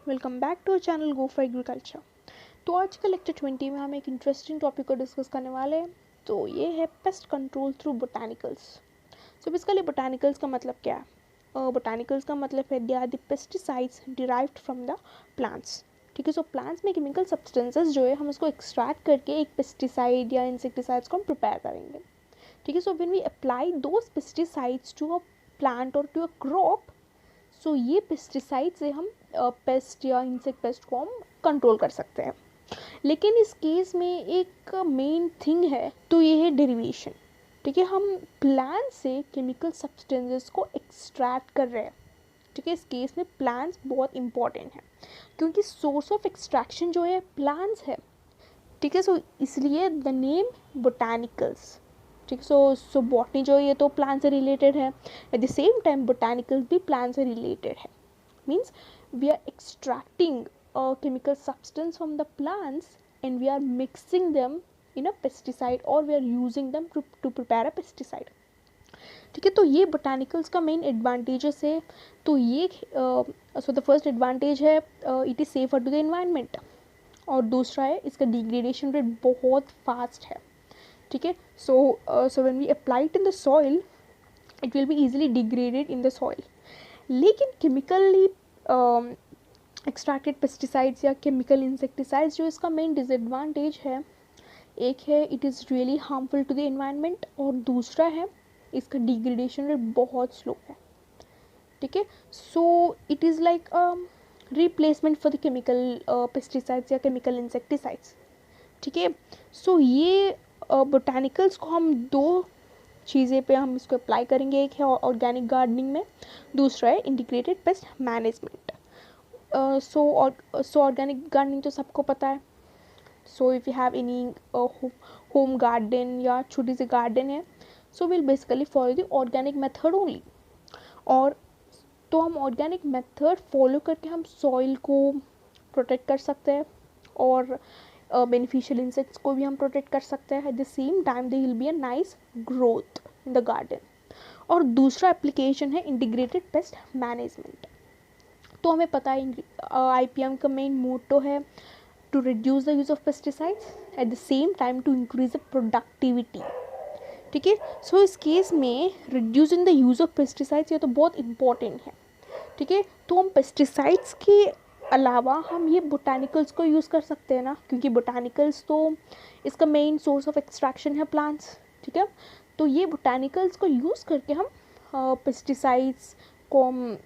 Welcome back to channel go for agriculture. तो आज के लेक्चर 20 में हम एक इंटरेस्टिंग टॉपिक को डिस्कस करने वाले हैं। तो ये है pest control through botanicals. So basically botanicals का मतलब क्या है? बोटानिकल्स का मतलब है they are the pesticides derived from the plants. ठीक है, सो प्लांट्स में केमिकल सब्सटेंसेस जो है हम उसको एक्सट्रैक्ट करके एक पेस्टिसाइड या इंसेक्टिसाइड्स को हम प्रिपेयर करेंगे। ठीक है, so when we apply those pesticides to a plant और टू अ क्रॉप, सो ये पेस्टिसाइड से हम पेस्ट या इंसेक्ट पेस्ट को हम कंट्रोल कर सकते हैं। लेकिन इस केस में एक मेन थिंग है, तो ये है डेरिवेशन। ठीक है, हम प्लांट से केमिकल सब्सटेंसेस को एक्सट्रैक्ट कर रहे हैं। ठीक है, इस केस में प्लांट्स बहुत इंपॉर्टेंट है क्योंकि सोर्स ऑफ एक्सट्रैक्शन जो है प्लांट्स है। ठीक है, सो इसलिए द नेम बोटानिकल्स। ठीक, सो बॉटनी जो है ये तो प्लांट से रिलेटेड है, at the same time botanicals भी प्लांट से रिलेटेड है। Means we are extracting a chemical substance from the plants and we are mixing them in a pesticide or we are using them to prepare a pesticide. ठीक है, तो ये botanicals का main advantages है। तो ये so the first advantage है it is safer to the environment, और दूसरा है इसका डिग्रेडेशन रेट बहुत फास्ट है। ठीक है, so when we apply it in the soil it will be easily degraded in the soil. लेकिन केमिकली एक्सट्रैक्टेड पेस्टिसाइड्स या केमिकल इंसेक्टिसाइड्स जो इसका मेन डिसएडवांटेज है, एक है it is really harmful to the environment और दूसरा है इसका डिग्रेडेशन रेट बहुत स्लो है। ठीक है, सो it is like replacement for the chemical pesticides या केमिकल इंसेक्टिसाइड्स। ठीक है, सो ये बोटानिकल्स को हम दो चीज़ें पे हम इसको अप्लाई करेंगे। एक है ऑर्गेनिक गार्डनिंग में, दूसरा है इंटीग्रेटेड पेस्ट मैनेजमेंट। सो ऑर्गेनिक गार्डनिंग तो सबको पता है। So if you have any home garden या छोटी सी गार्डन है, so will basically follow the organic method only. और तो हम ऑर्गेनिक मेथड फॉलो करके हम सॉइल को प्रोटेक्ट कर सकते हैं और बेनिफिशियल इंसेक्ट्स को भी हम प्रोटेक्ट कर सकते हैं। Eight the same time they will be a nice growth in the garden. और दूसरा एप्लीकेशन है इंटीग्रेटेड पेस्ट मैनेजमेंट। तो हमें पता है IPM का मेन मोटो है to reduce the use of pesticides at the same time to increase the productivity. ठीक है, सो इस केस में reducing the use of pesticides ये तो बहुत इंपॉर्टेंट है। ठीक है, तो हम पेस्टिसाइड्स के अलावा हम ये बोटानिकल्स को यूज़ कर सकते हैं ना, क्योंकि बोटानिकल्स तो इसका मेन सोर्स ऑफ एक्सट्रैक्शन है प्लांट्स। ठीक है, तो ये बोटानिकल्स को यूज़ करके हम पेस्टिसाइड्स को हम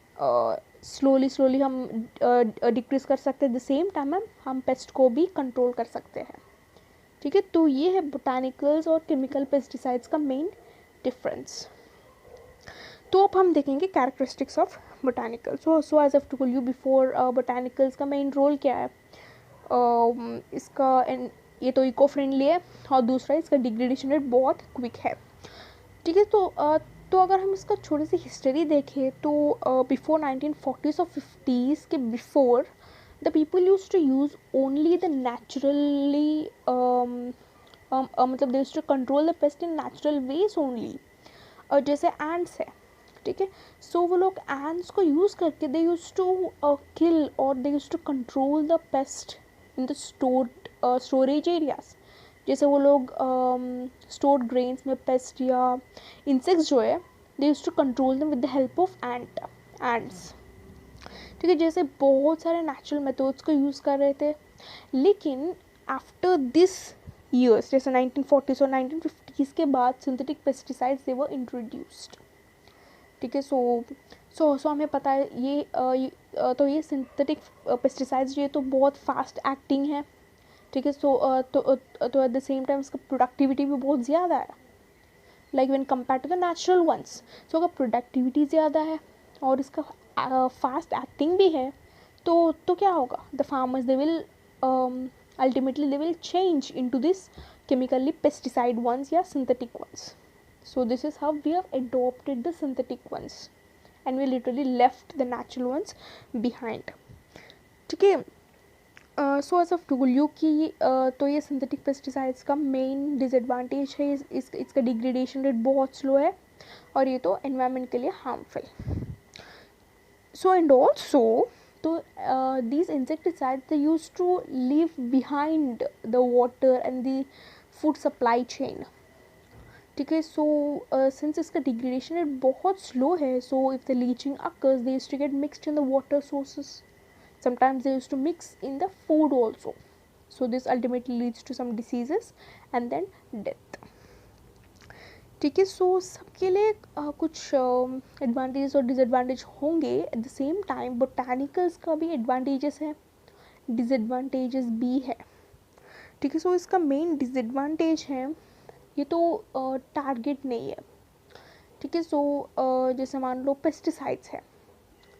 स्लोली हम डिक्रीज कर सकते हैं। द सेम टाइम हम पेस्ट को भी कंट्रोल कर सकते हैं। ठीक है, तो ये है बोटानिकल्स और केमिकल पेस्टिसाइड्स का मेन डिफरेंस। तो अब हम देखेंगे characteristics of botanicals. So as of told you before, botanicals का मेन रोल क्या है? इसका ये तो इको फ्रेंडली है और दूसरा इसका डिग्रेडेशन रेट बहुत क्विक है। ठीक है, तो अगर हम इसका छोटी सी हिस्ट्री देखें तो बिफोर 1940s और 50s के before the people use to use only the naturally मतलब they use to control the pest in natural ways only. और जैसे एंड्स है, ठीक है, सो वो लोग एंड्स को यूज़ करके दे यूज टू किल और they use to control the pest in the storage areas. जैसे वो लोग स्टोर्ड ग्रेन्स में पेस्ट या इंसेक्ट्स जो है they use to control them with the help of ants. ठीक है, जैसे बहुत सारे नेचुरल मेथड्स को यूज़ कर रहे थे, लेकिन आफ्टर दिस ईयर्स जैसे 1940s और 1950s के बाद synthetic pesticides they were introduced. ठीक है, सो हमें पता है तो ये सिंथेटिक पेस्टिसाइड्स ये तो बहुत फास्ट एक्टिंग है। ठीक है, तो एट द सेम टाइम इसका प्रोडक्टिविटी भी बहुत ज़्यादा है, like when compare to the natural ones. So अगर प्रोडक्टिविटी ज़्यादा है और इसका फास्ट एक्टिंग भी है, तो क्या होगा? The farmers they will ultimately they will change into this chemically pesticide ones या synthetic ones. So this is how we have adopted the synthetic ones and we literally left the natural ones behind. ठीक है, so as of told you कि तो ये synthetic pesticides का main disadvantage है इसका degradation rate बहुत slow है और ये तो एनवायरनमेंट के लिए हार्मफुल. सो एंड ऑल्सो तो these insecticides they used to leave behind the water and the food supply chain. ठीक है, सो सिंस इसका डिग्रेडेशन रेट बहुत स्लो है, so if the leaching occurs they used to get mixed in the water sources, sometimes they used to mix in the food also, so this ultimately leads to some diseases and then death. ठीक है, सो सबके लिए कुछ advantages और disadvantage होंगे. Eight the same time botanicals का भी advantages है, डिसएडवांटेजेस भी है. ठीक है, सो इसका मेन डिसएडवांटेज है ये तो टारगेट नहीं है. ठीक है, सो जैसे मान लो पेस्टिसाइड्स है.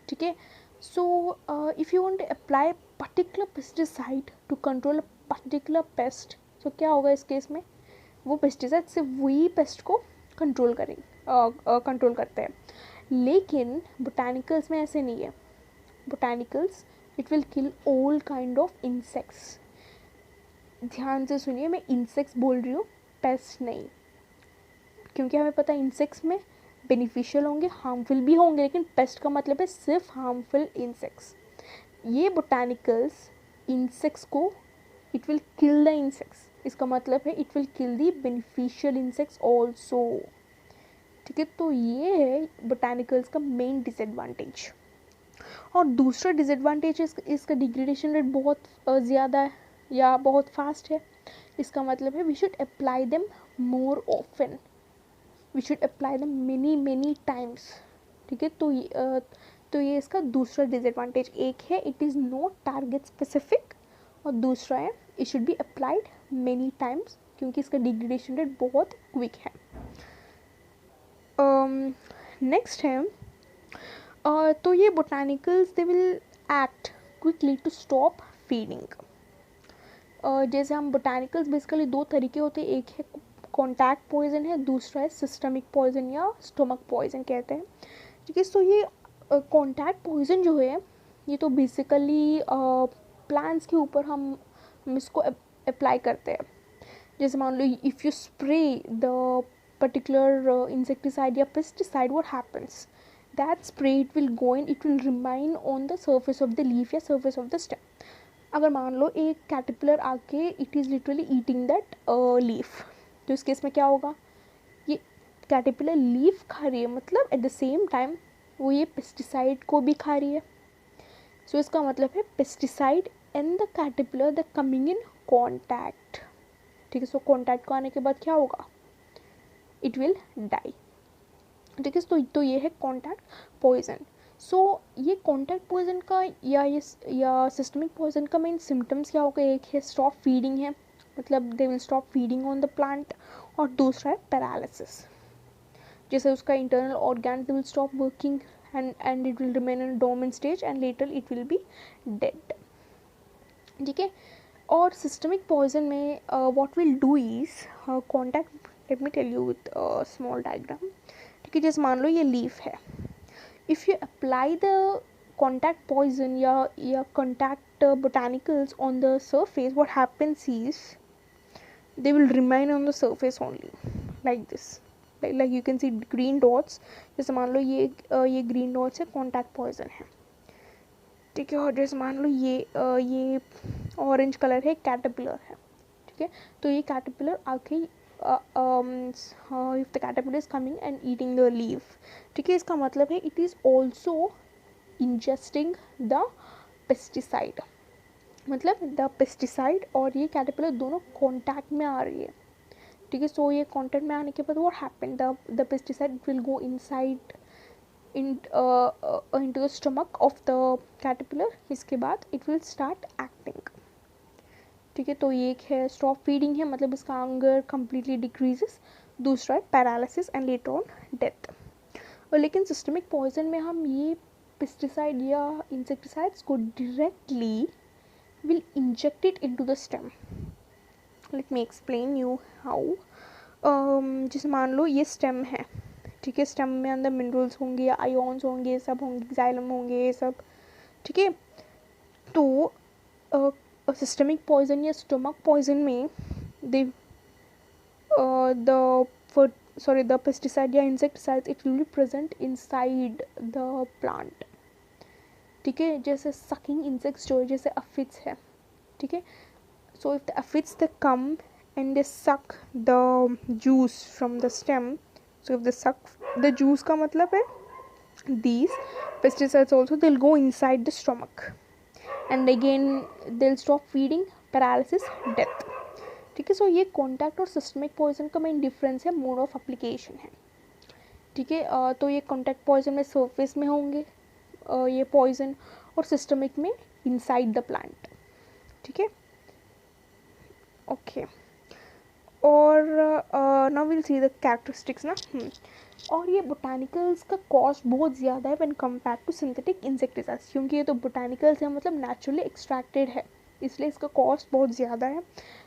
ठीक है, so if you want to apply particular pesticide to control a particular pest, so क्या होगा इस केस में, वो पेस्टिसाइड सिर्फ वही पेस्ट को कंट्रोल कंट्रोल करते हैं. लेकिन बोटानिकल्स में ऐसे नहीं है. Botanicals it will kill all kind of insects. ध्यान से सुनिए, मैं इंसेक्ट्स बोल रही हूँ, पेस्ट नहीं, क्योंकि हमें पता है इंसेक्ट्स में बेनिफिशियल होंगे, हार्मफुल भी होंगे, लेकिन पेस्ट का मतलब है सिर्फ हार्मफुल इंसेक्ट्स. ये बोटानिकल्स इंसेक्ट्स को it will kill the insects, इसका मतलब है it will kill the beneficial insects also. ठीक है, तो ये है बोटानिकल्स का मेन डिसएडवांटेज. और दूसरा डिसएडवांटेज इसका डिग्रेडेशन रेट बहुत ज़्यादा है या बहुत फास्ट है. इसका मतलब है we should apply them more often, we should apply them many times. ठीक है, तो ये इसका दूसरा डिसएडवांटेज. एक है it is not target specific, और दूसरा है it should be applied many times, क्योंकि इसका डिग्रेडेशन रेट बहुत क्विक है. नेक्स्ट है तो ये botanicals they will act quickly to stop feeding. जैसे हम बोटानिकल्स बेसिकली दो तरीके होते हैं, एक है कॉन्टैक्ट पॉइजन है, दूसरा है सिस्टमिक पॉइजन या स्टोमक पॉइजन कहते हैं. ठीक है, सो ये कॉन्टैक्ट पॉइजन जो है ये तो बेसिकली प्लांट्स के ऊपर हम इसको अप्लाई करते हैं. जैसे मान लो if you spray the particular insecticide या pesticide, what happens, that spray it will go in, it will remain on the surface of the leaf या सर्फेस ऑफ द स्टेम. अगर मान लो एक कैटरपिलर आके it is literally eating that leaf, तो इस case में क्या होगा, ये कैटरपिलर लीफ खा रही है, मतलब एट द सेम टाइम वो ये पेस्टिसाइड को भी खा रही है. सो इसका मतलब है pesticide and the caterpillar the coming in contact. ठीक है, सो कॉन्टैक्ट को आने के बाद क्या होगा, इट विल डाई. ठीक है, तो ये है कॉन्टैक्ट पॉइजन. सो ये कॉन्टैक्ट पॉइजन का या सिस्टमिक पॉइजन का मेन सिम्टम्स क्या होगा, एक है स्टॉप फीडिंग है, मतलब they will stop feeding on the plant, और दूसरा है पैरालिसिस, जैसे उसका internal organ they will stop working and it will remain in a dormant stage and later it will be dead. ठीक है, और सिस्टमिक पॉइजन में what will do is contact, let me tell you with a small diagram. ठीक है, जैसे मान लो ये leaf है, if you apply the contact poison या contact botanicals on the surface, what happens is they will remain on the surface only like this, like you can see green dots. जैसे मान लो ये green dots है, contact poison है. ठीक है, और जैसे मान लो ये ऑरेंज कलर है, कैटरपिलर है. ठीक है, तो ये कैटरपिलर आके if the caterpillar is coming and eating the leaf. ठीक है, इसका मतलब है it is also ingesting the pesticide, मतलब द पेस्टिसाइड और ये कैटरपिलर दोनों कॉन्टैक्ट में आ रही है. ठीक है, सो ये कॉन्टैक्ट में आने के बाद what happen, the pesticide will go inside into the stomach of the caterpillar. इसके बाद it will start acting. ठीक है, तो ये एक है stop feeding है, मतलब इसका hunger completely decreases. दूसरा है paralysis and later on death. और लेकिन systemic poison में हम ये pesticide या insecticides को directly will inject it into the stem. Let me explain you how. जैसे मान लो ये stem है, ठीक है, स्टेम में अंदर मिनरल्स होंगे या आयोन्स होंगे, ये सब होंगे, जाइलम होंगे, ये सब. ठीक है, तो सिस्टमिक पॉइजन या स्टोमक पॉइजन में द पेस्टिसाइड या insecticide it will be present inside the plant. ठीक है, जैसे सकिंग इंसेक्ट्स जो है, जैसे अफिड्स है, ठीक है. So if the aphids they come and they suck the juice from the stem, so if they suck the juice का मतलब है these pesticides also they'll go inside the stomach and again they'll stop feeding, paralysis, death. ठीक है. So ये contact और systemic poison का main difference है, mode of application है. ठीक है. तो ये कॉन्टैक्ट पॉइजन में सरफेस में होंगे ये पॉइजन, और सिस्टमिक में इनसाइड द प्लांट. ठीक है. ओके. और now will see the characteristics ना. और ये बोटानिकल्स का कॉस्ट बहुत ज़्यादा है when compare to synthetic insecticides, क्योंकि ये तो बोटानिकल्स है, मतलब नेचुरली एक्सट्रैक्टेड है, इसलिए इसका कॉस्ट बहुत ज़्यादा है.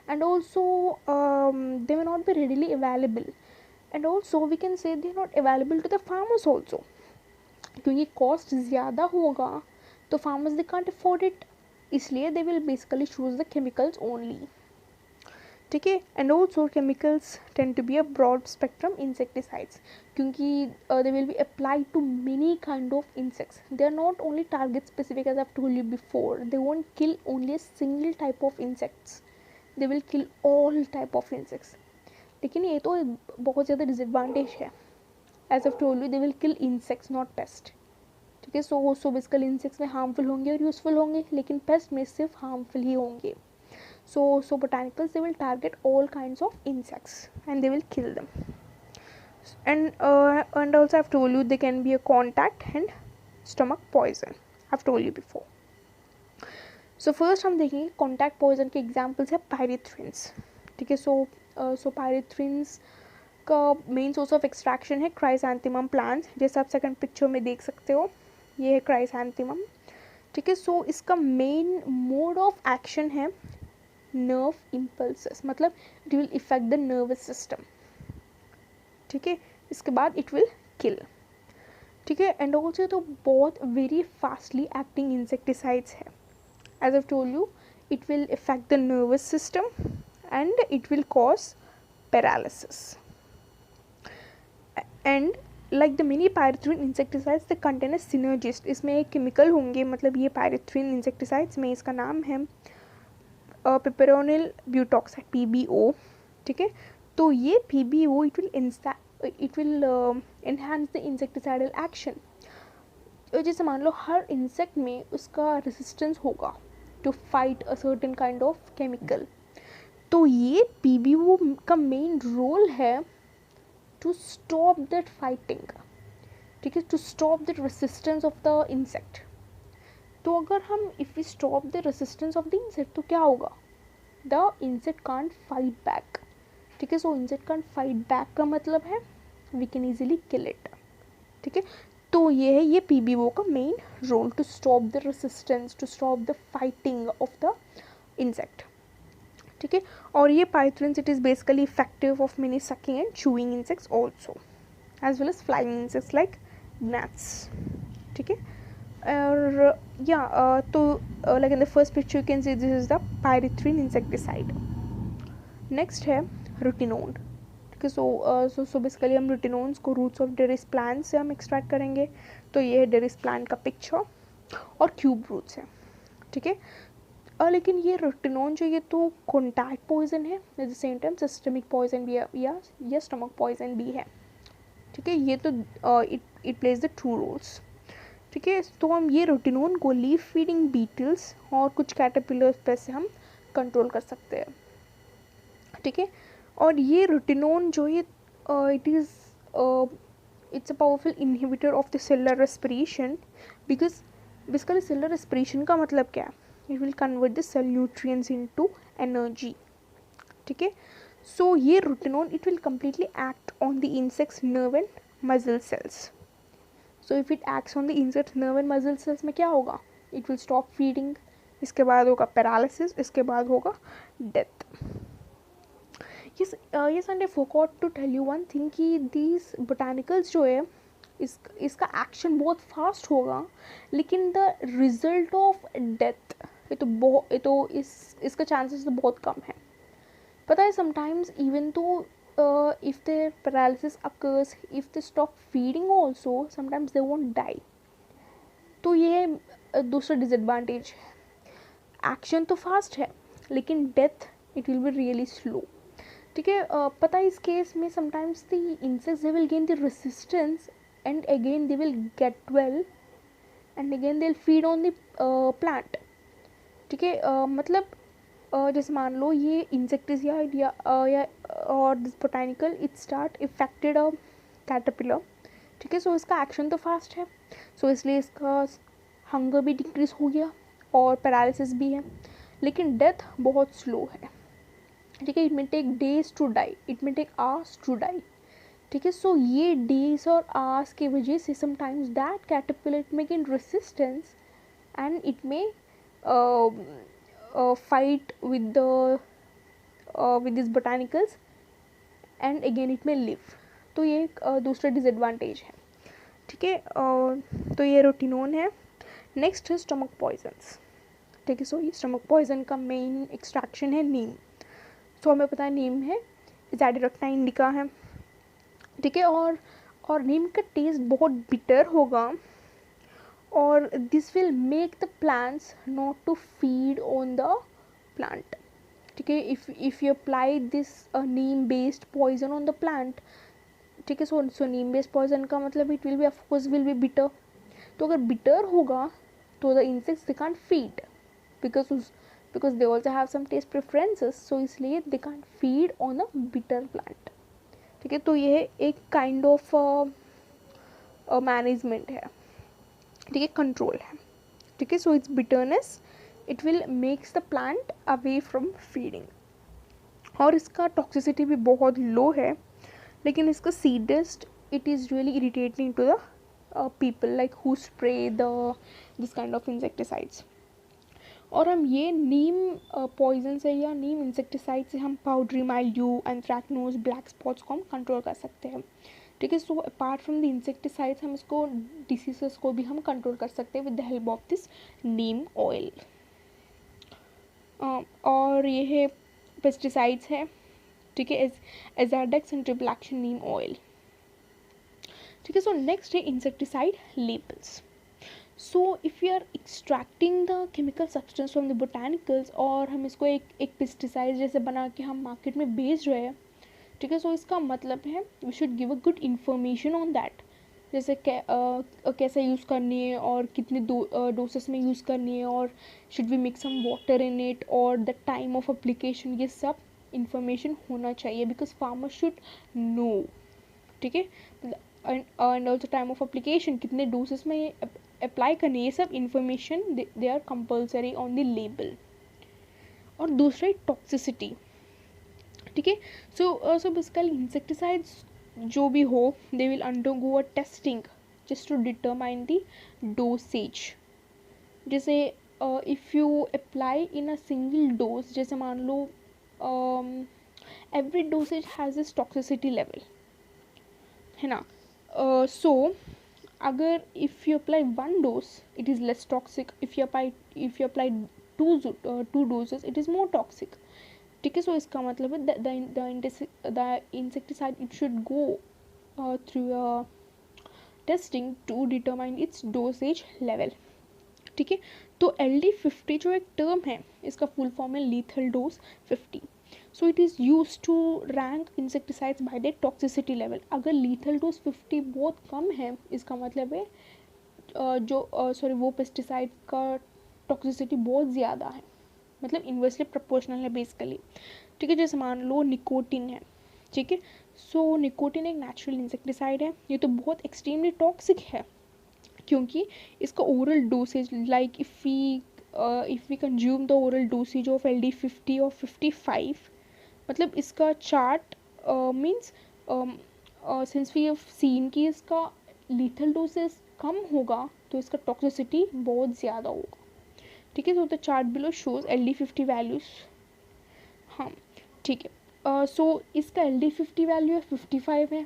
And also they may not be readily available, and also we can say they are not available to the farmers also, क्योंकि कॉस्ट ज़्यादा होगा तो farmers they can't afford it, इसलिए they will basically choose the chemicals only. ठीक है. And also chemicals tend to be a broad spectrum insecticides, क्योंकि they will be applied to many kind of insects. They are not only target specific as I have told you before. They won't kill only a single type of insects, they will kill all type of insects. लेकिन ये तो बहुत ज़्यादा disadvantage है. As I have told you they will kill insects not pest. ठीक है. So basically insects में harmful होंगे और यूजफुल होंगे, लेकिन पेस्ट में सिर्फ हार्मफुल ही होंगे. So botanicals they will target all kinds of insects and they will kill them. And also I've told you they can be a contact and stomach poison. I've told you before. So first हम देखेंगे contact poison के examples है pyrethrin. ठीक है. So pyrethrin का main source of extraction है chrysanthemum plants, जैसे आप सेकंड पिक्चर में देख सकते हो, ये है chrysanthemum. ठीक है. सो इसका main mode of action है नर्व इम्पल्सेस, मतलब it will effect the nervous system. ठीक है. इसके बाद इट विल किल. ठीक है. एंड ऑल्सो तो बहुत वेरी फास्टली एक्टिंग इंसेक्टिसाइड्स है. As I told you it will effect the nervous system and it will cause paralysis. And like the many pyrethrin insecticides the contain a synergist, इसमें एक chemical होंगे, मतलब ये pyrethrin insecticides में इसका नाम है पिपेरोनिल ब्यूटॉक्साइड, PBO. ठीक है. तो ये PBO it will enhance the insecticidal action. जैसे मान लो हर इंसेक्ट में उसका रेसिस्टेंस होगा to fight a certain kind of chemical, तो ये PBO का मेन रोल है टू स्टॉप दैट फाइटिंग. ठीक है. To stop that resistance of the insect. तो अगर हम if we stop the resistance of the insect तो क्या होगा, the insect can't fight back. ठीक है. So insect can't fight back का मतलब है we can easily kill it. ठीक है. तो ये है ये PBO का main role, to stop the resistance, to stop the fighting of the insect. ठीक है. और ये pyrethrin it is basically effective of many sucking and chewing insects also, as well as flying insects like gnats. ठीक है. और तो like in the first picture you can see this is the pyrethrin insecticide. Next है रुटिनोन. ठीक है. So basically हम रुटिनोन्स को roots of डेरिस plant से हम एक्सट्रैक्ट करेंगे. तो ये है डेरिस प्लांट का पिक्चर और क्यूब रूट्स है. ठीक है. लेकिन ये रुटिनोन जो ये तो कॉन्टैक्ट पॉइजन है, at the same time systemic poison भी है या स्टमक पॉइजन भी है. ठीक है. ये तो it plays the two roles. ठीक है. तो हम ये रुटिनोन को लीफ फीडिंग बीटल्स और कुछ कैटरपिलर्स पे से हम कंट्रोल कर सकते हैं. ठीक है. और ये रुटिनोन जो ये it's a powerful inhibitor of the cellular respiration, because basically cellular respiration का मतलब क्या है, it will convert the cell nutrients into energy. ठीक है. सो ये rotenone it will completely act on the insects nerve and muscle cells. So if it acts on the insects nerve and muscle cells में क्या होगा, it will stop feeding, इसके बाद होगा paralysis, इसके बाद होगा death. yes and I forgot to tell you one thing कि these botanicals जो है इसका एक्शन बहुत फास्ट होगा, लेकिन द रिजल्ट ऑफ डेथ ये तो इसका चांसेस तो बहुत कम है. पता है समटाइम्स इवन तो if their paralysis occurs, if they stop feeding also, sometimes they won't die. तो ये दूसरा डिसएडवांटेज है। एक्शन तो फास्ट है लेकिन death it will be really slow. ठीक है, पता है इस केस में sometimes the insects they will gain the resistance and again they will get well and again they will feed on the plant. ठीक है, मतलब जैसे मान लो ये इंसेक्टिसाइड या और this botanical it start affected a caterpillar. ठीक है, सो इसका एक्शन तो फास्ट है, सो इसलिए इसका हंगर भी डिक्रीज हो गया और पैरालिसिस भी है, लेकिन डेथ बहुत स्लो है। ठीक है, it may take days to die, it may take hours to die. ठीक है, सो ये डेज और आवर्स की वजह से sometimes that caterpillar it may gain resistance and it may fight with these botanicals and again it may live। तो ये एक दूसरा डिसएडवांटेज है। ठीक है, तो ये रोटिनोन है। नेक्स्ट है स्टमक पॉइजन्स। ठीक है, सो ये स्टमक पॉइजन का मेन एक्सट्रैक्शन है नीम। सो हमें पता है नीम है ज़ैडिरेक्टा इंडिका है। ठीक है, और नीम का टेस्ट बहुत बिटर होगा और this will make the plants not to feed on the plant. ठीक है, if you apply this neem based poison on the plant, ठीक है, सो नीम बेस्ड पॉइजन का मतलब it will be of course will be bitter. तो अगर बिटर होगा तो the insects they can't feed because they also have some taste preferences, so इसलिए they can't feed on a bitter plant. ठीक है, तो यह एक काइंड ऑफ मैनेजमेंट है। ठीक है, कंट्रोल है। ठीक है, so its bitterness it will makes the plant away from feeding. और इसका टॉक्सिसिटी भी बहुत लो है, लेकिन इसका seed dust it is really irritating to the people like who spray this kind of insecticides. और हम ये नीम पॉइजन से या नीम इंसेक्टिसाइड से हम पाउडरी माइल्ड्यू, एंथ्रैक्नोज, ब्लैक स्पॉट्स को हम कंट्रोल कर सकते हैं। ठीक है, so apart from the insecticides हम इसको डिसीजेस को भी हम कंट्रोल कर सकते हैं with the help of this neem oil. और ये है पेस्टिसाइड्स है। ठीक है, Azadex and triple action neem oil. ठीक है, सो नेक्स्ट है insecticide labels. So if you are extracting the chemical substance from the botanicals और हम इसको एक पेस्टिसाइड जैसे बना के हम मार्केट में बेच रहे हैं, ठीक है, सो इसका मतलब है we should give a good information on that, जैसे कैसे यूज़ करनी है और कितने डोसेस में यूज़ करनी है और should we mix some water in it और द टाइम ऑफ एप्लीकेशन, ये सब इंफॉर्मेशन होना चाहिए बिकॉज फार्मर शुड नो। ठीक है, and also time of application, कितने डोसेस में अप्लाई करनी, ये सब information they are compulsory on the label. और दूसरा टॉक्सिसिटी। ठीक है, सो बेसिकली इंसेक्टिसाइड्स जो भी हो they will undergo a testing just to determine the dosage. जैसे if you apply in a single dose, जैसे मान लो every dosage has this toxicity level, है ना। सो अगर if you apply one dose it is less toxic, if you apply two doses it is more toxic. ठीक है, so इसका मतलब है the insecticide it should go through a testing to determine it's dosage level. ठीक है, तो LD50 जो एक टर्म है इसका फुल फॉर्म है lethal dose 50। So it is use to rank insecticides by the toxicity level. अगर लीथल डोज 50 बहुत कम है इसका मतलब है वो पेस्टिसाइड का टॉक्सिसिटी बहुत ज़्यादा है, मतलब इन्वर्सली प्रोपोर्शनल है बेसिकली। ठीक है, जैसे मान लो निकोटिन है। ठीक है, सो निकोटिन एक नेचुरल इंसेक्टिसाइड है, ये तो बहुत एक्सट्रीमली टॉक्सिक है क्योंकि इसका oral dosage like if we consume the oral dosage of LD50 और 55, मतलब इसका chart means since we have seen कि इसका लीथल डोसेज कम होगा तो इसका टॉक्सिसिटी बहुत ज़्यादा होगा। ठीक है, so the chart below shows LD50 values. हाँ, ठीक है, सो इसका LD50 वैल्यू है 55 है।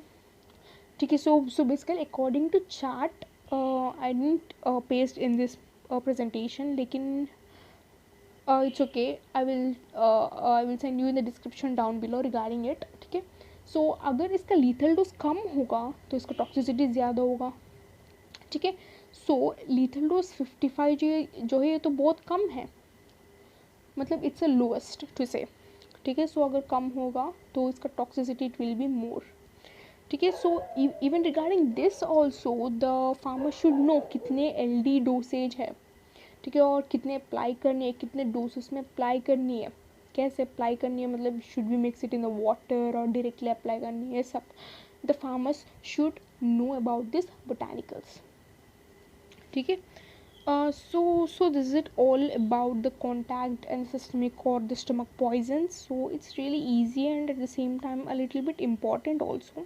ठीक है, so basically according to chart I didn't paste in this presentation, लेकिन it's okay, I will send you in the description down below regarding it। ठीक है, सो अगर इसका लीथल डोज कम होगा तो इसका टॉक्सिसिटी ज़्यादा होगा। ठीक है, सो लीथल डोज 55 जो है ये तो बहुत कम है, मतलब इट्स अ लोएस्ट टू से, ठीक है। सो अगर कम होगा तो इसका toxicity it will be more, ठीक है। So even regarding this also the farmer should know कितने LD डोसेज है, ठीक है, और कितने अप्लाई करनी है, कितने डोसेस में अप्लाई करनी है, कैसे अप्लाई करनी है, मतलब should be mix it in the water और डायरेक्टली अप्लाई करनी है, सब the farmers should know about this botanicals, ठीक है। So this is it all about the contact and systemic or the stomach poisons. So it's really easy and at the same time a little bit important also.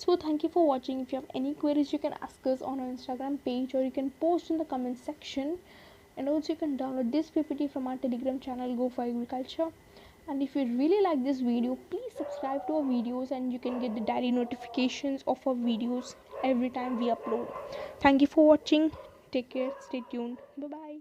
So thank you for watching. If you have any queries, you can ask us on our Instagram page or you can post in the comment section. And also you can download this PPT from our Telegram channel Go for Agriculture. And if you really like this video, please subscribe to our videos and you can get the daily notifications of our videos every time we upload. Thank you for watching. Take care. Stay tuned. Bye bye.